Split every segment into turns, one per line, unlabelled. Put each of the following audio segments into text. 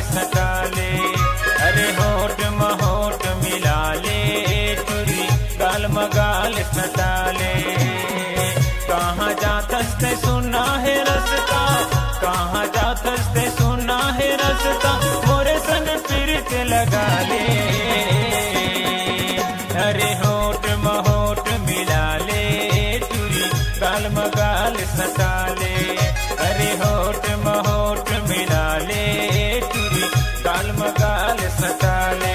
सटा ले, अरे होठ महोठ मिला ले टुरी गाल मगाल सटा ले। कहाँ जातस ते सुना है रस्ता, कहाँ जातस ते सुना है रस्ता, मोरे संग प्रीत लगा ले, अरे होठ महोठ मिला ले टुरी गाल मगाल सटा ले, अरे होठ महोठ मिला ले टुरी गाल मगाल सटा ले।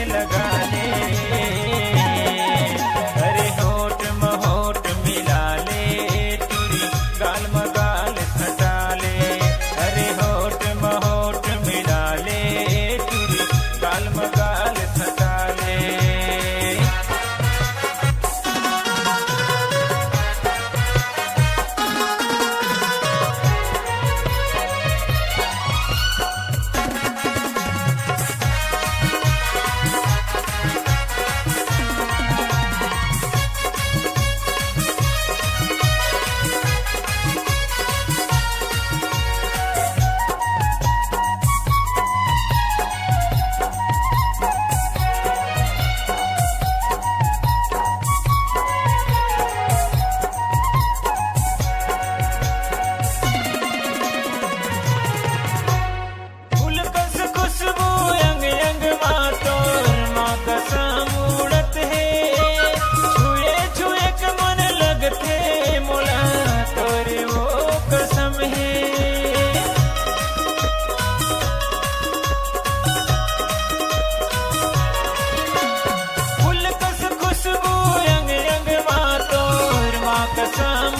लगा ले, अरे होठ महोठ मिला ले टुरी गाल मगाल सटा ले, अरे होठ महोठ मिला ले टुरी गाल मगाल सटा ले।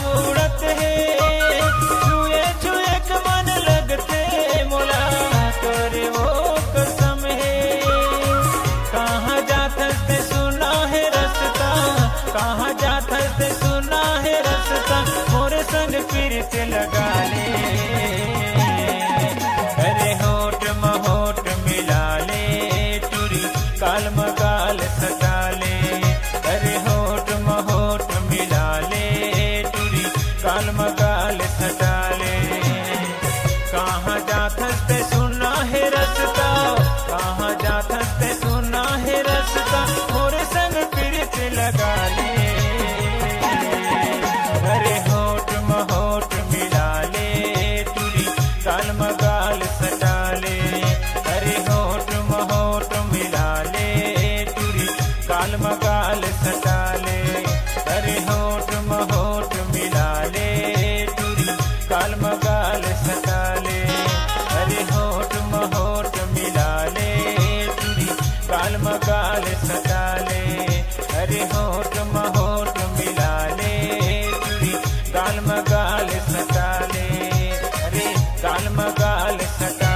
उड़त है छुए छुए के मन लगते मोला तोरे वो कसम है। कहाँ जाते सुना है रस्ता, कहाँ जाते सुना है रस्ता, मोरे संग प्रीत लगा ले, अरे होठ महोठ मिला ले टुरी गाल मगाल सटा ले, अरे होठ महोठ मिला ले गाल मगाल सटा ले। कहाँ जाते सुना है रस्ता, कहाँ जाते सुना है रस्ता, मोरे संग प्रीत लगा ले, अरे होठ महोठ मिला ले टुरी गाल मगाल सटा ले, अरे होठ महोठ मिला ले टुरी गाल मगाल सटा ले, अरे होठ महोठ मिला ले टुरी गाल मगाल सटा ले, अरे होठ महोठ मिला ले टुरी गाल मगाल सटा ले, अरे होठ महोठ मिला ले टुरी गाल मगाल सटा ले, अरे गाल मगाल सटा